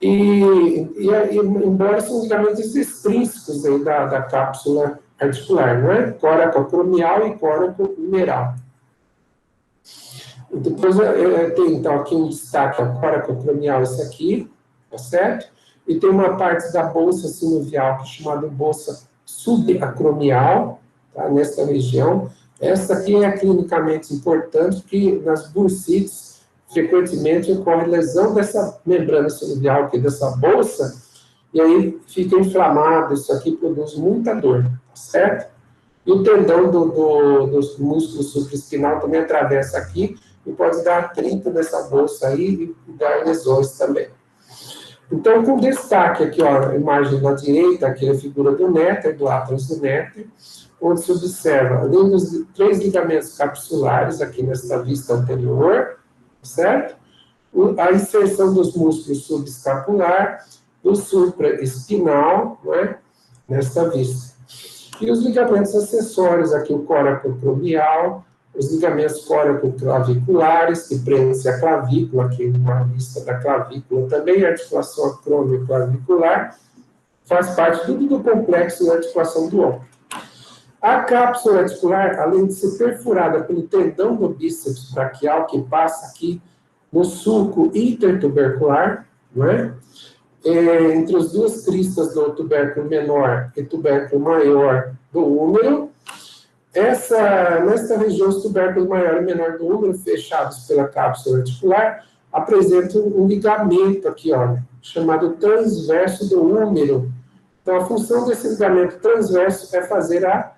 Embora são ligamentos extrínsecos aí da cápsula articular, não é? Córaco-acromial e córaco-humeral. Depois tem, então, aqui um destaque, o córaco-acromial, esse aqui, tá certo? E tem uma parte da bolsa sinovial, que é chamada bolsa subacromial, tá? Nessa região. Essa aqui é clinicamente importante, porque nas bursites, frequentemente ocorre lesão dessa membrana sinovial, aqui dessa bolsa, e aí fica inflamado, isso aqui produz muita dor, tá certo? E o tendão do músculo supraespinal também atravessa aqui, e pode dar atrito nessa bolsa aí e dar lesões também. Então, com destaque aqui, ó, a imagem da direita, aqui a figura do néter, do átrus do néter, onde se observa, além dos 3 ligamentos capsulares, aqui nessa vista anterior, certo? A inserção dos músculos subescapular, do supraespinal, não é? Nesta vista. E os ligamentos acessórios, aqui o córaco-acromial, os ligamentos córaco-claviculares, que prendem-se à clavícula, aqui numa vista da clavícula, também a articulação acrômio-clavicular, faz parte tudo do complexo da articulação do ombro. A cápsula articular, além de ser perfurada pelo tendão do bíceps braquial, que passa aqui no sulco intertubercular, não é? Entre as duas cristas do tubérculo menor e tubérculo maior do úmero, nesta região, os tubérculos maior e menor do úmero, fechados pela cápsula articular, apresentam um ligamento aqui, ó, chamado transverso do úmero. Então, a função desse ligamento transverso é fazer a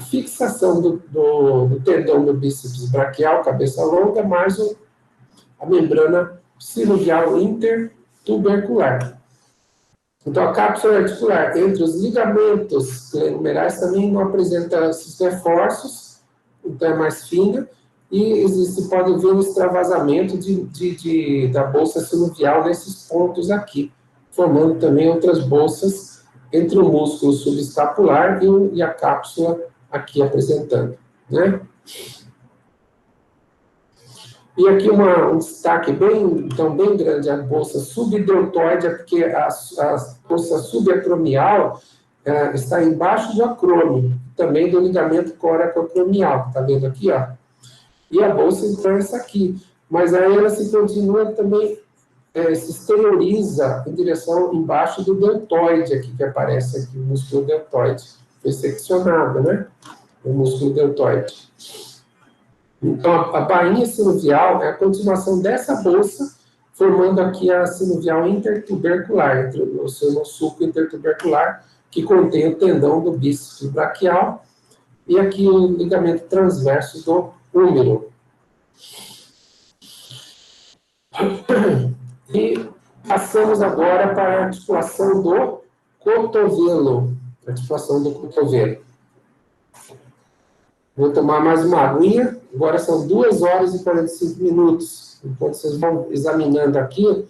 fixação do tendão do bíceps braquial, cabeça longa, mais a membrana sinovial intertubercular. Então, a cápsula articular, entre os ligamentos glenomerais, também não apresenta esses reforços, então é mais fina, e pode ver um extravasamento da bolsa sinovial nesses pontos aqui, formando também outras bolsas entre o músculo subescapular e a cápsula aqui apresentando, né? E aqui um destaque bem grande, a bolsa subdeltoide, porque a bolsa subacromial está embaixo do acrômio, também do ligamento córaco-acromial, tá vendo aqui, ó? E a bolsa, então, é essa aqui. Mas aí ela se continua também, se exterioriza em direção embaixo do deltoide aqui, que aparece aqui, o músculo deltoide. Foi seccionado, né? O músculo deltoide. Então, a bainha sinovial é a continuação dessa bolsa, formando aqui a sinovial intertubercular, entre o sulco intertubercular, que contém o tendão do bíceps braquial, e aqui o ligamento transverso do úmero. E passamos agora para a articulação do cotovelo. Articulação do cotovelo. Vou tomar mais uma aguinha. Agora são 2 horas e 45 minutos. Enquanto vocês vão examinando aqui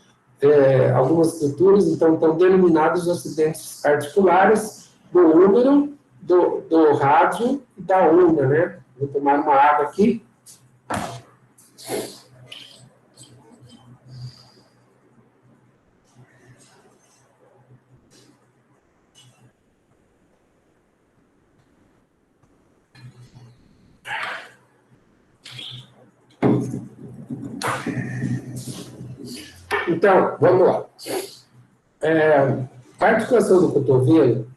algumas estruturas, então estão denominados os acidentes articulares do úmero, do rádio e da ulna, né? Vou tomar uma água aqui. Então, vamos lá. A articulação do cotovelo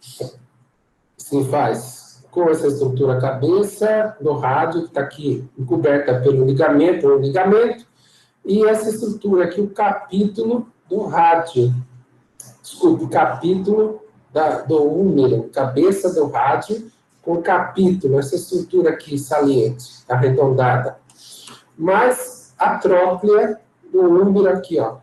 se faz com essa estrutura cabeça do rádio, que está aqui encoberta pelo ligamento, ou ligamento, e essa estrutura aqui, o capítulo do rádio. Desculpe, capítulo do húmero, cabeça do rádio, com capítulo, essa estrutura aqui saliente, arredondada. Mas a tróclea do húmero aqui, ó.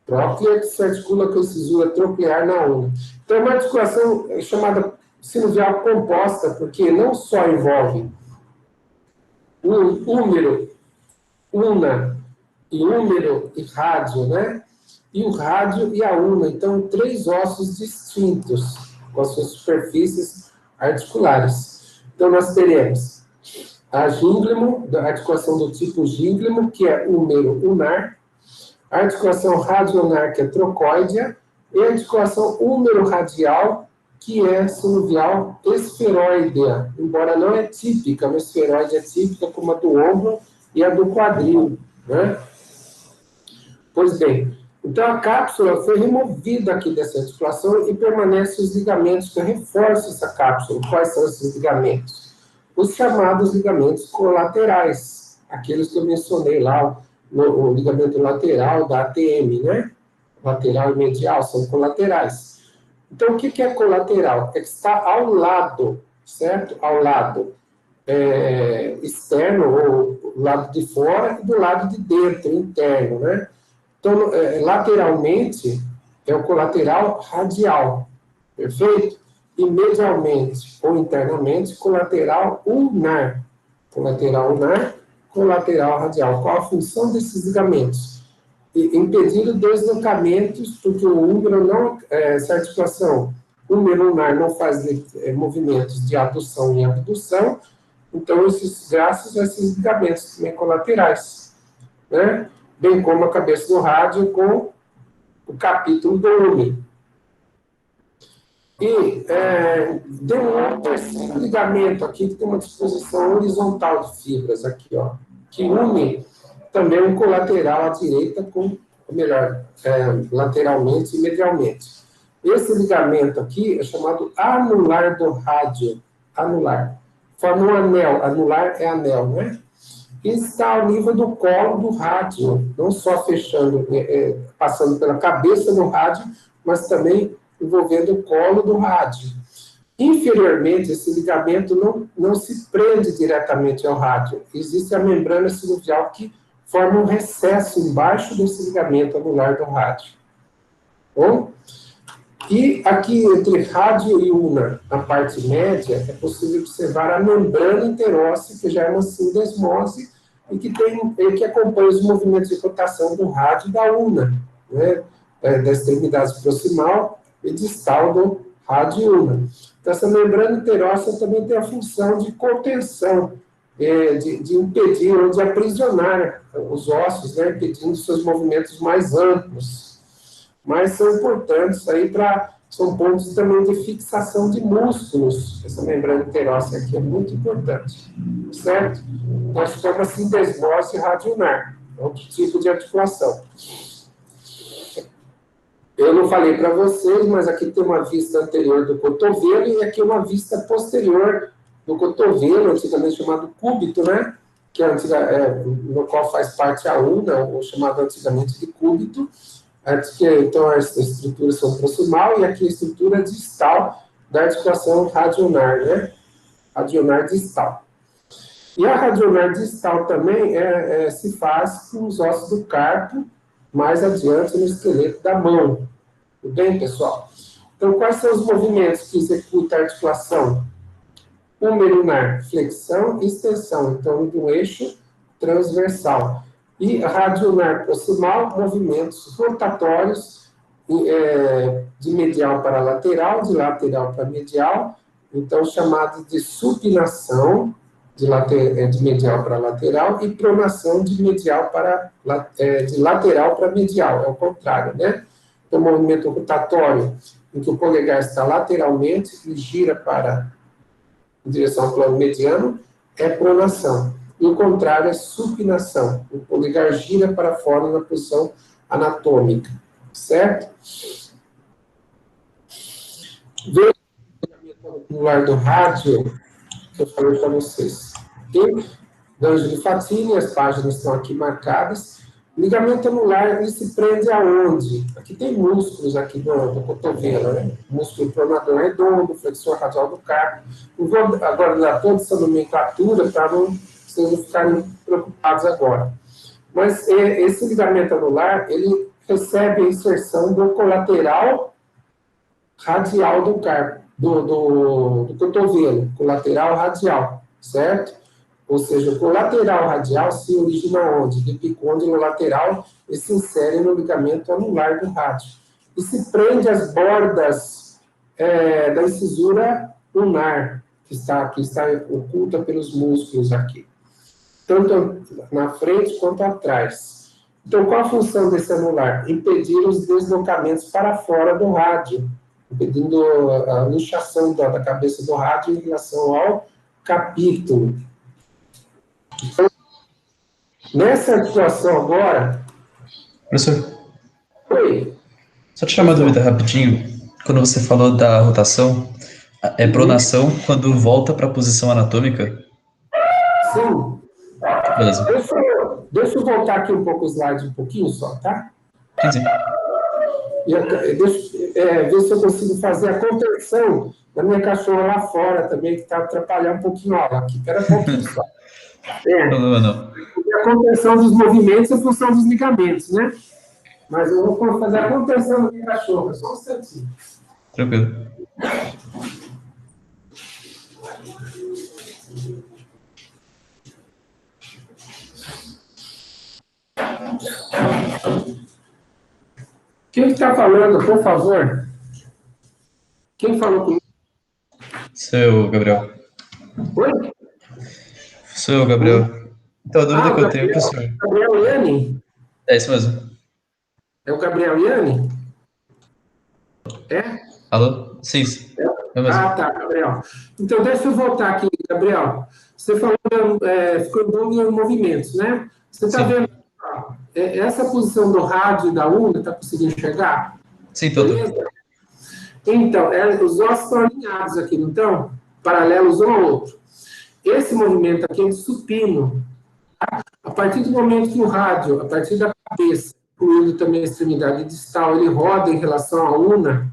Tróclea que se articula com a cisura troclear na una. Então, é uma articulação chamada sinovial composta, porque não só envolve o húmero, una, e húmero e rádio, né? E o rádio e a una. Então, 3 ossos distintos, com as suas superfícies articulares. Então, nós teremos a gínglimo, a articulação do tipo gínglimo, que é húmero unar, a articulação radionar, que é trocóidea, e a articulação húmero-radial, que é sinovial esferoidea, embora não é típica, uma esferoide é típica como a do ombro e a do quadril, né? Pois bem, então a cápsula foi removida aqui dessa articulação e permanecem os ligamentos que reforçam essa cápsula. Quais são esses ligamentos? Os chamados ligamentos colaterais, aqueles que eu mencionei lá, o ligamento lateral da ATM, né? Lateral e medial são colaterais. Então, o que é colateral? É que está ao lado, certo? Ao lado externo, ou lado de fora, e do lado de dentro, interno, né? Então, lateralmente, é o colateral radial, perfeito? E medialmente, ou internamente, colateral ulnar. Colateral ulnar, colateral radial. Qual a função desses ligamentos? Impedir deslocamentos, porque o húmero não, essa articulação húmero ulnar não faz movimentos de adução e abdução, então graças a esses ligamentos também colaterais, né? Bem como a cabeça do rádio com o capítulo do húmero. E tem um terceiro ligamento aqui que tem uma disposição horizontal de fibras aqui, ó, que une também um colateral à direita com, ou melhor, lateralmente e medialmente. Esse ligamento aqui é chamado anular do rádio, anular. Forma um anel, anular é anel, né? E está ao nível do colo do rádio, não só fechando, passando pela cabeça do rádio, mas também envolvendo o colo do rádio. Inferiormente, esse ligamento não se prende diretamente ao rádio. Existe a membrana sinovial que forma um recesso embaixo desse ligamento anular do rádio. Bom? E aqui, entre rádio e una, na parte média, é possível observar a membrana interóssea, que já é uma sindesmose, e que acompanha os movimentos de rotação do rádio e da una, né? Da extremidade proximal e distal do rádio e una. Então, essa membrana interóssea também tem a função de contenção, de impedir ou de aprisionar os ossos, né? Impedindo seus movimentos mais amplos. Mas são importantes aí são pontos também de fixação de músculos. Essa membrana interóssea aqui é muito importante, certo? Nós chamamos assim sindesmose radionar, outro tipo de articulação. Eu não falei para vocês, mas aqui tem uma vista anterior do cotovelo e aqui uma vista posterior do cotovelo, antigamente chamado cúbito, né? Que no qual faz parte a una, ou chamado antigamente de cúbito. Então, as estruturas são proximal e aqui a estrutura distal da articulação radionar, né? Radionar distal. E a radionar distal também se faz com os ossos do carpo, mais adiante no esqueleto da mão. Tudo bem, pessoal? Então, quais são os movimentos que executa a articulação? Húmero-unar, flexão e extensão, então, do eixo transversal. E radionar proximal, movimentos rotatórios de medial para lateral, de lateral para medial, então chamados de supinação, de medial para lateral, e pronação de de lateral para medial, é o contrário, né? Então, movimento rotatório, em que o polegar está lateralmente e gira em direção ao plano mediano, é pronação. E o contrário é supinação. O polegar gira para fora na posição anatômica. Certo? Veja o ligamento anular do rádio, que eu falei para vocês. Ok? D'Angelo Fatini, as páginas estão aqui marcadas. O ligamento anular, ele se prende aonde? Aqui tem músculos aqui do cotovelo, né? Músculo pronador redondo, flexor radial do carpo. Não vou agora dar toda essa nomenclatura para vocês não ficarem preocupados agora. Mas esse ligamento anular, ele recebe a inserção do colateral radial do carpo, do cotovelo, colateral radial, certo? Ou seja, o colateral radial se origina onde? Do epicôndilo lateral e se insere no ligamento anular do rádio. E se prende às bordas da incisura ulnar, que está oculta pelos músculos aqui. Tanto na frente quanto atrás. Então, qual a função desse anular? Impedir os deslocamentos para fora do rádio, impedindo a luxação da cabeça do rádio em relação ao capítulo. Então, nessa articulação agora... Professor, Oi. só tirar uma dúvida rapidinho. Quando você falou da rotação, é pronação quando volta para a posição anatômica? Sim. Beleza. Deixa eu voltar aqui um pouco o slide, um pouquinho só, tá? Sim. Ver se eu consigo fazer a contenção da minha cachorra lá fora também, que está atrapalhando um pouquinho a aula aqui. Espera um pouquinho só. Não. A contenção dos movimentos é função dos ligamentos, né? Mas eu vou fazer a contenção da minha cachorra, só um instantinho. Tranquilo. Quem está falando, por favor? Quem falou comigo? Seu Gabriel. Oi? Seu Gabriel. Então, a dúvida que eu tenho, professor. Gabriel Iani? É isso mesmo. É o Gabriel Iani? É? Alô? Sim. É mesmo. Ah, tá, Gabriel. Então, deixa eu voltar aqui, Gabriel. Você falou, ficou em dúvida em movimentos, né? Você está vendo essa posição do rádio e da una, está conseguindo enxergar? Sim, todo. Beleza? Então, os ossos estão alinhados aqui, não estão? Paralelos um ao outro. Esse movimento aqui é de supino. Tá? A partir do momento que o rádio, a partir da cabeça, incluindo também a extremidade distal, ele roda em relação à una,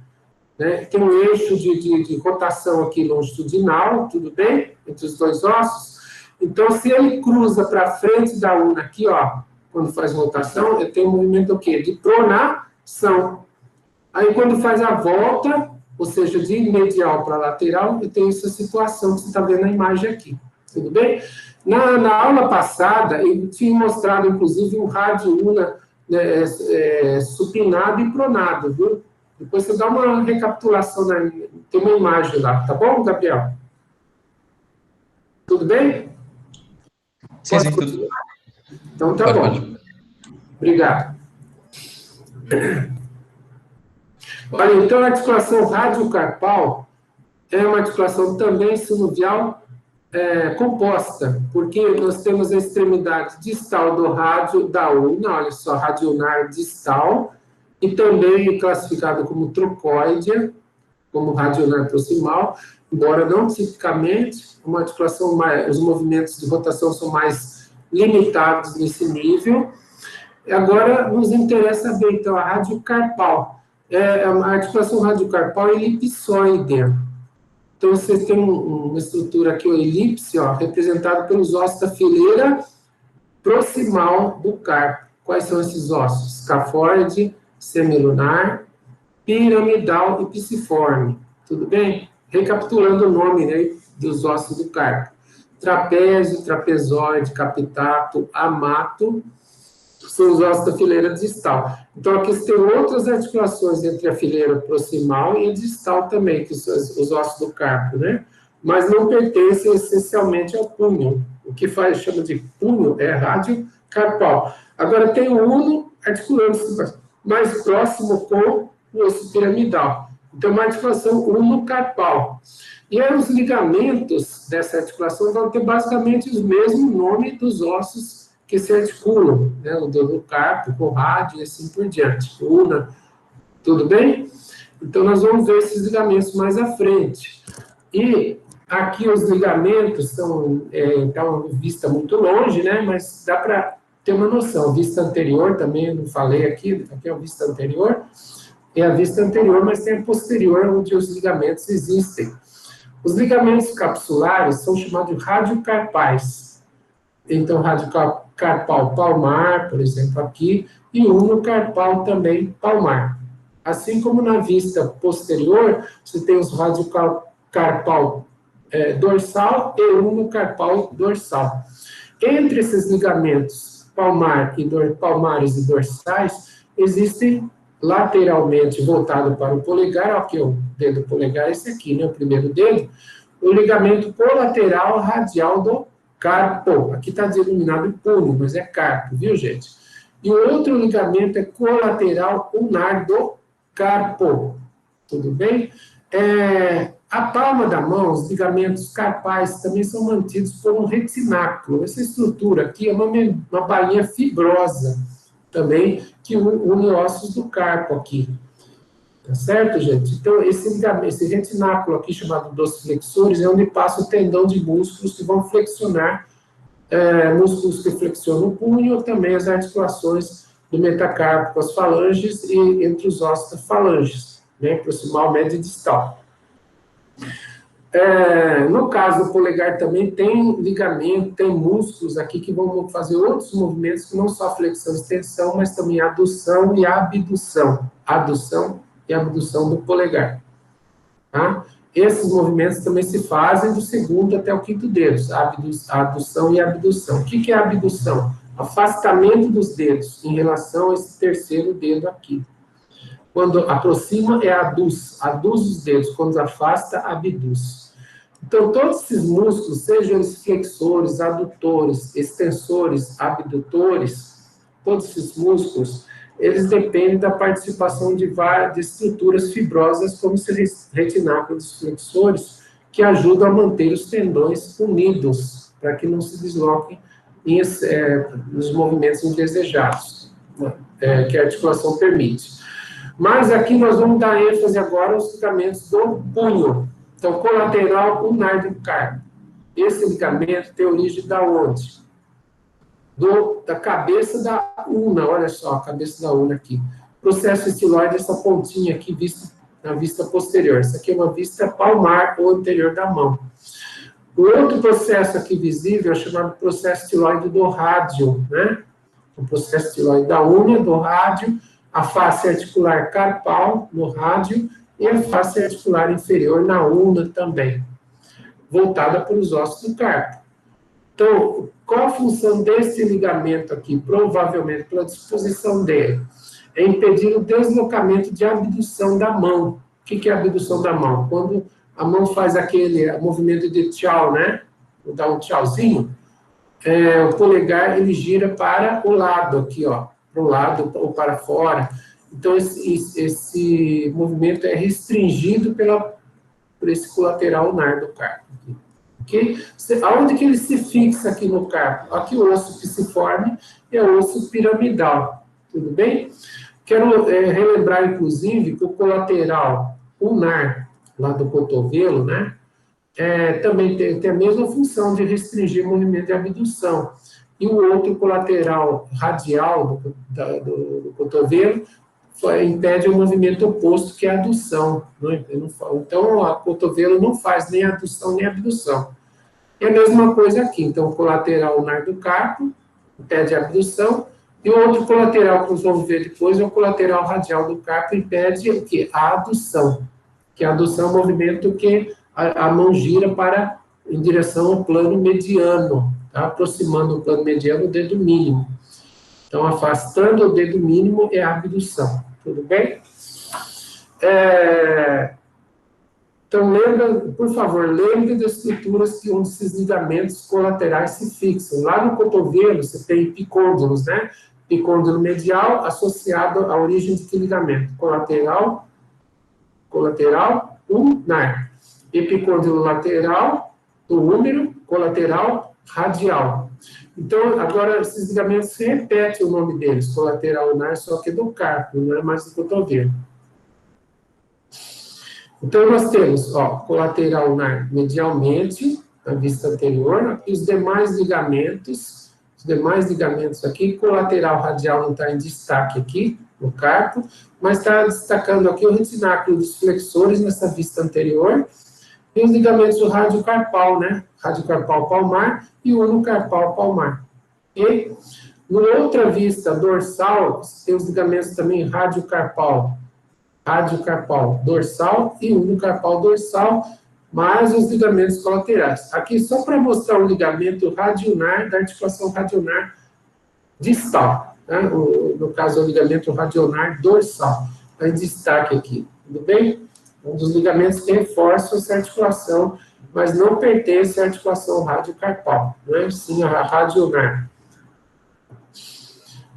né? Tem um eixo de rotação aqui longitudinal, tudo bem? Entre os dois ossos. Então, se ele cruza para frente da una aqui, ó, quando faz rotação, ele tem um movimento o quê? De pronação. Aí, quando faz a volta, ou seja, de medial para lateral, eu tenho essa situação que você está vendo na imagem aqui. Tudo bem? Na aula passada, eu tinha mostrado, inclusive, um rádio una supinado e pronado, viu? Depois você dá uma recapitulação, tem uma imagem lá, tá bom, Gabriel? Tudo bem? Sim, tudo. Então tá bom. Obrigado. Olha, então a articulação radiocarpal é uma articulação também sinovial composta, porque nós temos a extremidade distal do rádio da una, olha só, radionar distal, e também classificado como trocóidea, como radionar proximal, embora não tipicamente, uma articulação os movimentos de rotação são mais limitados nesse nível. Agora, nos interessa ver, então, a radiocarpal. A articulação radiocarpal é elipsoide. Então, vocês têm uma estrutura aqui, o elipse, ó, representado pelos ossos da fileira proximal do carpo. Quais são esses ossos? Escafoide, semilunar, piramidal e pisiforme. Tudo bem? Recapitulando o nome, né, dos ossos do carpo. Trapézio, trapezoide, capitato, amato, são os ossos da fileira distal. Então, aqui você tem outras articulações entre a fileira proximal e a distal também, que são os ossos do carpo, né? Mas não pertencem essencialmente ao punho. O que chama de punho é radiocarpal. Agora, tem o uno articulando-se mais próximo com o osso piramidal. Então, uma articulação unocarpal. E aí, os ligamentos dessa articulação vão ter basicamente os mesmos nomes dos ossos que se articulam, né? O do carpo, com o rádio e assim por diante. Una, tudo bem? Então, nós vamos ver esses ligamentos mais à frente. E aqui os ligamentos são, então, vista muito longe, né? Mas dá para ter uma noção. Vista anterior também, eu não falei aqui é a vista anterior. É a vista anterior, mas tem a posterior, onde os ligamentos existem. Os ligamentos capsulares são chamados de radiocarpais. Então, radiocarpal palmar, por exemplo, aqui, e unocarpal também palmar. Assim como na vista posterior, você tem os radiocarpal dorsal e unocarpal dorsal. Entre esses ligamentos palmares e dorsais, existem lateralmente voltado para o polegar, aqui o dedo polegar, esse aqui, né, o primeiro dedo, o ligamento colateral radial do carpo. Aqui está denominado punho, mas é carpo, viu, gente? E o outro ligamento é colateral ulnar do carpo. Tudo bem? A palma da mão, os ligamentos carpais, também são mantidos por um retináculo. Essa estrutura aqui é uma bainha fibrosa, também, que une ossos do carpo aqui. Tá certo, gente? Então, esse retináculo aqui, chamado dorsiflexores, é onde passa o tendão de músculos que vão flexionar, músculos que flexionam o punho, também as articulações do metacarpo com as falanges e entre os ossos das falanges, né? Proximal, médio e distal. No caso do polegar também tem ligamento, tem músculos aqui que vão fazer outros movimentos, que não só flexão e extensão, mas também adução e abdução. Adução e abdução do polegar. Tá? Esses movimentos também se fazem do segundo até o quinto dedos, adução e abdução. O que é abdução? Afastamento dos dedos em relação a esse terceiro dedo aqui. Quando aproxima, aduz os dedos. Quando afasta, abduz. Então, todos esses músculos, sejam eles flexores, adutores, extensores, abdutores, todos esses músculos, eles dependem da participação de estruturas fibrosas, como os retináculos flexores, que ajudam a manter os tendões unidos, para que não se desloquem nos movimentos indesejados, que a articulação permite. Mas aqui nós vamos dar ênfase agora aos ligamentos do punho. Então, colateral ulnar do carpo. Esse ligamento tem origem da onde? Da cabeça da una, olha só, a cabeça da una aqui. Processo estiloide, essa pontinha aqui, vista na vista posterior. Essa aqui é uma vista palmar ou anterior da mão. O outro processo aqui visível é chamado processo estiloide do rádio, né? O processo estiloide da unha, do rádio, a face articular carpal no rádio e a face articular inferior na una também, voltada para os ossos do carpo. Então, qual a função desse ligamento aqui? Provavelmente, pela disposição dele, é impedir o deslocamento de abdução da mão. O que é a abdução da mão? Quando a mão faz aquele movimento de tchau, né? Vou dar um tchauzinho. O polegar, ele gira para o lado aqui, ó. Para o lado ou para fora. Então, esse movimento é restringido por esse colateral ulnar do carpo. Okay? Aonde que ele se fixa aqui no carpo? Aqui o osso pisiforme é o osso piramidal. Tudo bem? Quero relembrar, inclusive, que o colateral ulnar, lá do cotovelo, né? Também tem a mesma função de restringir o movimento de abdução. E o outro colateral radial do cotovelo impede o movimento oposto, que é a adução. Né? Então, o cotovelo não faz nem adução nem abdução. É a mesma coisa aqui. Então, o colateral ulnar do carpo impede a abdução, e o outro colateral que nós vamos ver depois é o colateral radial do carpo, impede o quê? A adução. Que a adução é um movimento que a mão gira em direção ao plano mediano, tá? Aproximando o plano mediano do dedo mínimo. Então, afastando o dedo mínimo é a abdução. Tudo bem? Então, por favor, lembre das estruturas onde esses ligamentos colaterais se fixam. Lá no cotovelo, você tem epicôndilos, né? Epicôndilo medial associado à origem de que ligamento? Colateral ulnar. Epicôndilo lateral do úmero, colateral radial. Então, agora, esses ligamentos se repetem o nome deles, colateral ulnar, só que do carpo, não é mais do cotovelo. Então, nós temos, ó, colateral ulnar medialmente, na vista anterior, aqui os demais ligamentos aqui, colateral radial não está em destaque aqui, no carpo, mas está destacando aqui o retináculo dos flexores nessa vista anterior, e os ligamentos do radiocarpal, né? Radiocarpal palmar e o unocarpal palmar. E, na outra vista dorsal, tem os ligamentos também radiocarpal dorsal e unocarpal dorsal, mais os ligamentos colaterais. Aqui só para mostrar o ligamento radionar da articulação radionar distal, né? No caso, o ligamento radionar dorsal. Está em destaque aqui, tudo bem? Um dos ligamentos que reforçam essa articulação, mas não pertence à articulação radiocarpal, né? Sim a radionar.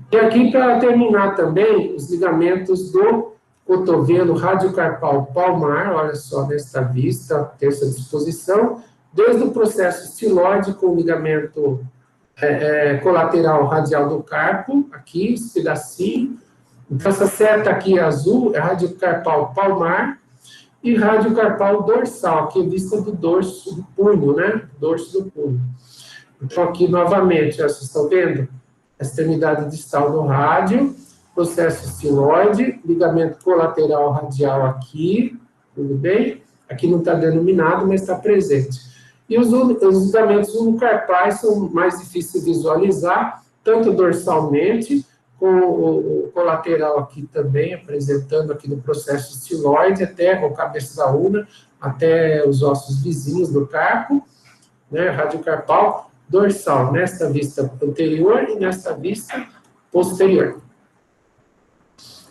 E aqui, para terminar também, os ligamentos do cotovelo radiocarpal palmar, olha só, nesta vista, terça disposição, desde o processo estiloide com o ligamento colateral radial do carpo, aqui, esse pedacinho. Então, essa seta aqui azul é radiocarpal palmar e radiocarpal dorsal, que é vista do dorso do punho, né? Dorso do punho. Então, aqui, novamente, ó, vocês estão vendo? A extremidade distal do rádio, processo estiloide, ligamento colateral radial aqui, tudo bem? Aqui não está denominado, mas está presente. E os ligamentos unocarpais são mais difíceis de visualizar, tanto dorsalmente, com o colateral aqui também, apresentando aqui no processo estiloide, até com a cabeça da una, até os ossos vizinhos do carpo, né, radiocarpal dorsal, nesta vista anterior e nesta vista posterior.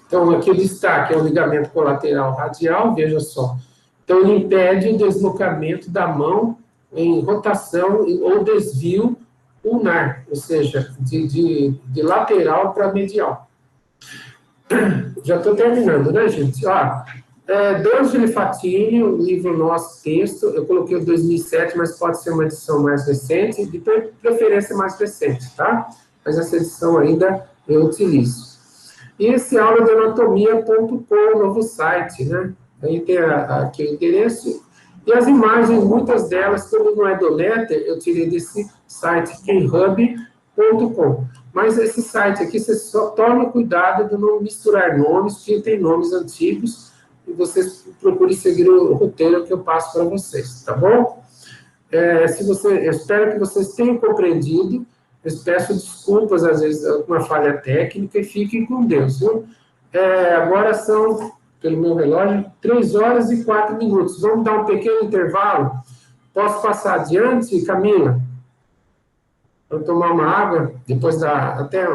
Então, aqui o destaque é o ligamento colateral radial, veja só. Então, ele impede o deslocamento da mão em rotação ou desvio ulnar, ou seja, de lateral para medial. Já estou terminando, né, gente? D'Angelo Fatini, o livro nosso texto, eu coloquei o 2007, mas pode ser uma edição mais recente, de preferência mais recente, tá? Mas essa edição ainda eu utilizo. E esse aula de anatomia.com, novo site, né? Aí tem aqui o endereço. E as imagens, muitas delas, como não é do Letter, eu tirei desse site, kenhub.com. Mas esse site aqui, você só toma cuidado de não misturar nomes, porque tem nomes antigos, e vocês procurem seguir o roteiro que eu passo para vocês, tá bom? Eu espero que vocês tenham compreendido. Eu peço desculpas, às vezes, alguma falha técnica, e fiquem com Deus, viu? Agora são, pelo meu relógio, 3 horas e 4 minutos. Vamos dar um pequeno intervalo? Posso passar adiante, Camila? Vou tomar uma água, depois até